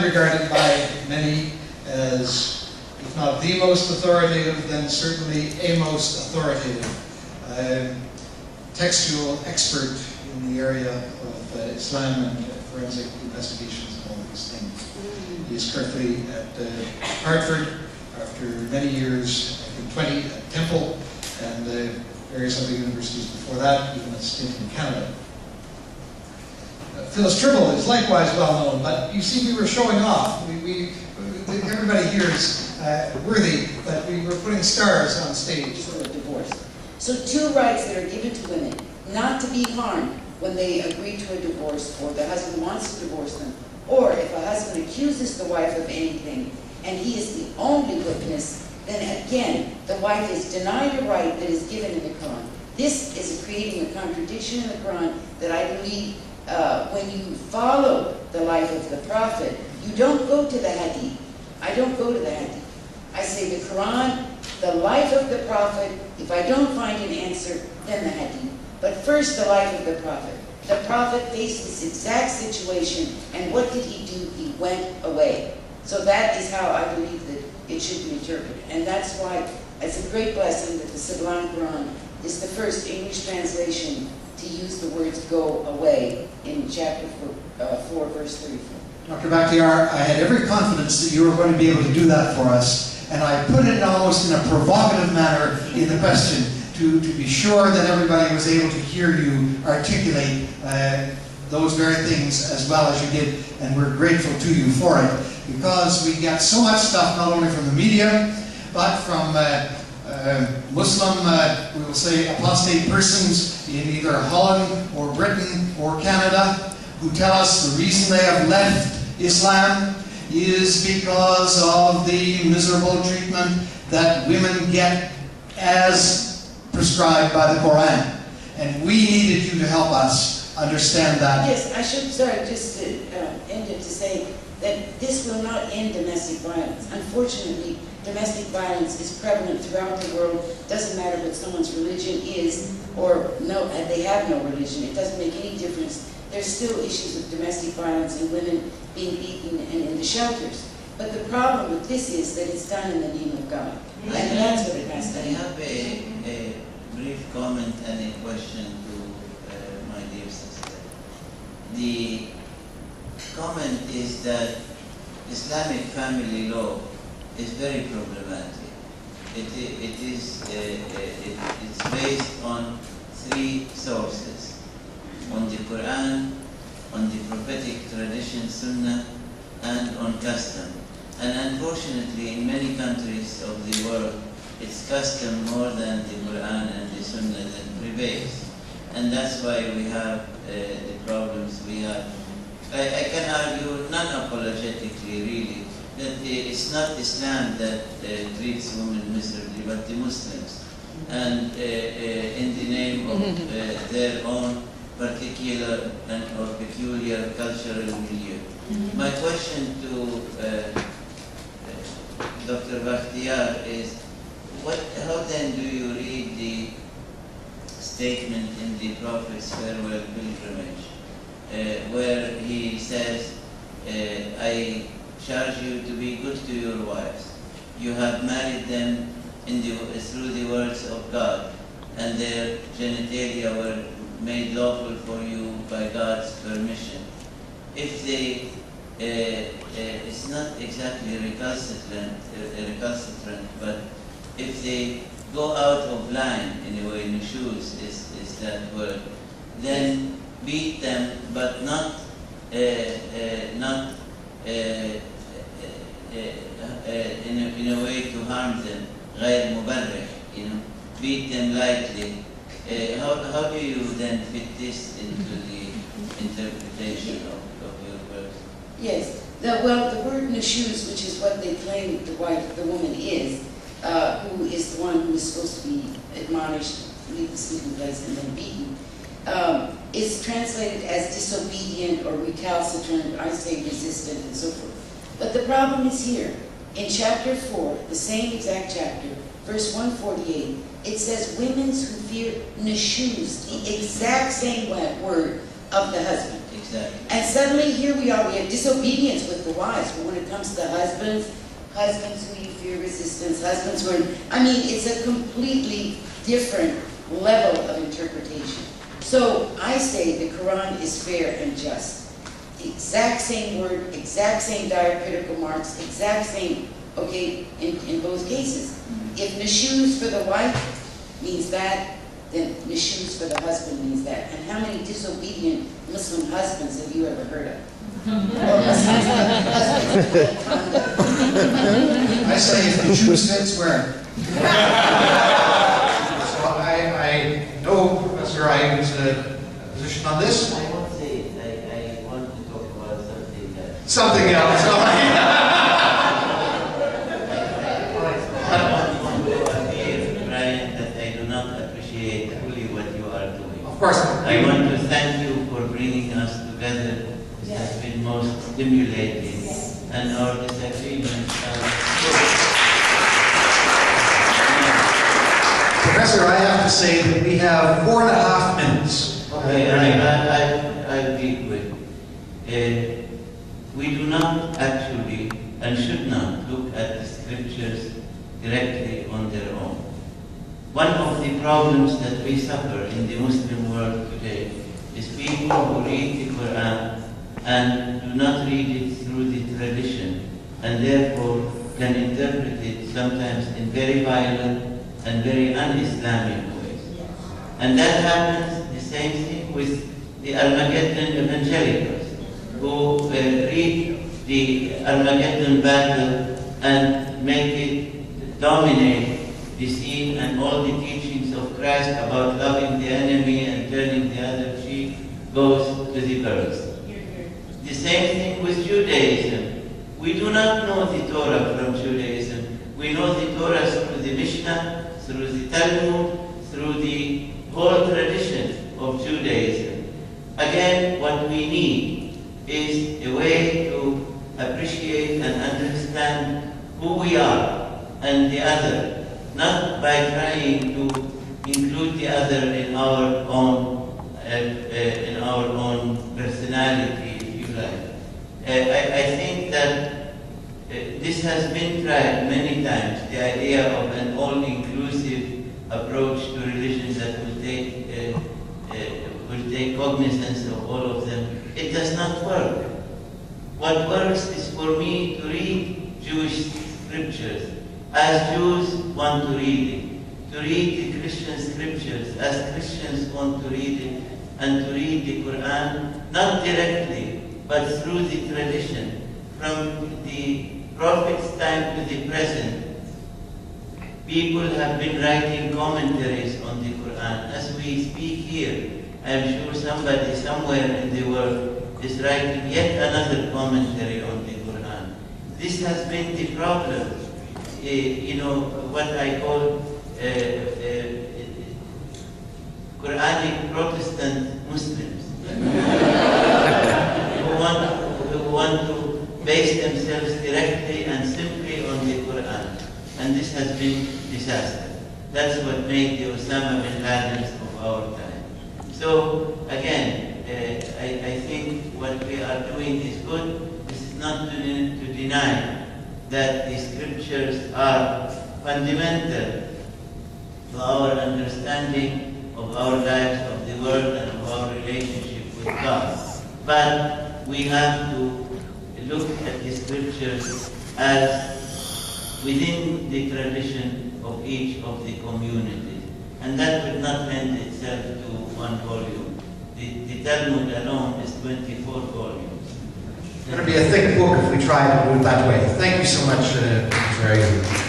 regarded by many as, if not the most authoritative, then certainly a most authoritative textual expert in the area of Islam and forensic investigations and all these things. He is currently at Hartford after many years, I think 20 at Temple, and various other universities before that, even a stint in Canada. Phyllis Tribble is likewise well known, but you see, we were showing off. Everybody here is worthy that we were putting stars on stage. For divorce. So 2 rights that are given to women, not to be harmed when they agree to a divorce or the husband wants to divorce them, or if a husband accuses the wife of anything and he is the only witness, then again, the wife is denied a right that is given in the Quran. This is creating a contradiction in the Quran that I believe when you follow the life of the Prophet, you don't go to the Hadith. I don't go to the Hadith. I say the Quran, the life of the Prophet. If I don't find an answer, then the Hadith. But first, the life of the Prophet. The Prophet faced this exact situation, and what did he do? He went away. So that is how I believe that it should be interpreted. And that's why it's a great blessing that the Sublime Quran is the first English translation to use the words go away in chapter 4, verse 34. Dr. Bakhtiar, I had every confidence that you were going to be able to do that for us, and I put it almost in a provocative manner in the question to be sure that everybody was able to hear you articulate those very things as well as you did, and we're grateful to you for it, because we get so much stuff not only from the media, but from Muslim, we will say, apostate persons in either Holland or Britain or Canada, who tell us the reason they have left Islam is because of the miserable treatment that women get as prescribed by the Quran. And we needed you to help us understand that. Yes, I should start just to end it to say that this will not end domestic violence. Unfortunately, domestic violence is prevalent throughout the world. Doesn't matter what someone's religion is, or no, they have no religion. It doesn't make any difference. There's still issues of domestic violence and women being beaten and in the shelters. But the problem with this is that it's done in the name of God. And that's what it has to be. I have a brief comment and a question to my dear sister. The comment is that Islamic family law is very problematic. It's based on 3 sources: on the Quran, on the prophetic tradition, Sunnah, and on custom. And unfortunately, in many countries of the world, it's custom more than the Quran and the Sunnah that prevails. And that's why we have the problems we have. I can argue non-apologetically, really, that it's not Islam that treats women miserably, but the Muslims. And in the name of their own particular or peculiar cultural milieu. My question to Dr. Bakhtiar is, how then do you read the statement in the Prophet's farewell pilgrimage, where he says, I charge you to be good to your wives. You have married them through the words of God, and their genitalia were made lawful for you by God's permission. If they, it's not exactly recalcitrant, but if they go out of line, in a way, nushuz is that word, then beat them, but not in a way to harm them, غير مبرح, beat them lightly. How do you then fit this into the interpretation of your words? Yes. Well, the word nushuz, which is what they claim the woman is, who is the one who is supposed to be admonished, leave the sleeping place, and then beaten, is translated as disobedient or recalcitrant, I say resistant, and so forth. But the problem is here. In chapter 4, the same exact chapter, verse 148, it says women who fear nushuz, the exact same word of the husband. Exactly. And suddenly here we are, we have disobedience with the wives. But when it comes to husbands who you fear resistance, husbands who are, I mean, it's a completely different level of interpretation. So I say the Quran is fair and just. The exact same word, exact same diacritical marks, exact same, okay, in both cases. If nishuz for the wife means that, then nishuz for the husband means that. And how many disobedient Muslim husbands have you ever heard of? Or Muslim husbands. I say if the shoes fits, wear it. So I know Professor Ayoub's position on this. I won't say it. I want to talk about something else. Something else, all right. I want to appear, Brian, that I do not appreciate fully what you are doing. Of course. I want to thank you for bringing us together. It has been most stimulating, and our disagreements are. Professor, I have to say that we have 4.5 minutes. Okay, I'll be quick. We do not actually and should not look at the scriptures directly on their own. One of the problems that we suffer in the Muslim world today is people who read the Quran and do not read it through the tradition, and therefore can interpret it sometimes in very violent and very un-Islamic ways. And that happens, the same thing with the Armageddon evangelicals, who read the Armageddon battle and make it dominate the scene, and all the teachings of Christ about loving the enemy and turning the other cheek goes to the birds. The same thing with Judaism. We do not know the Torah from Judaism. We know the Torah through the Mishnah, through the Talmud, through the whole tradition of Judaism. Again, what we need is a way to appreciate and understand who we are and the other, not by trying to include the other in our own personality, if you like. I think that this has been tried many times, the idea of an all-inclusive approach to religion that will take cognizance of all of them. It does not work. What works is for me to read Jewish scriptures as Jews want to read it, to read the Christian scriptures as Christians want to read it, and to read the Quran not directly, but through the tradition, from the Prophet's time to the present. People have been writing commentaries on the Quran. As we speak here, I am sure somebody somewhere in the world is writing yet another commentary on the Quran. This has been the problem. What I call Quranic Protestant Muslims who want to base themselves directly and simply on the Quran. And this has been disaster. That's what made the Osama bin Ladens of our time. So again, I think what we are doing is good. This is not to deny that the scriptures are fundamental to our understanding of our lives, of the world, and of our relationship with God. But we have to look at the scriptures as within the tradition of each of the communities. And that would not lend itself to one volume. The Talmud alone is 24 volumes. It's going to be a thick book if we try to do it that way. Thank you so much, Professor Ayoub.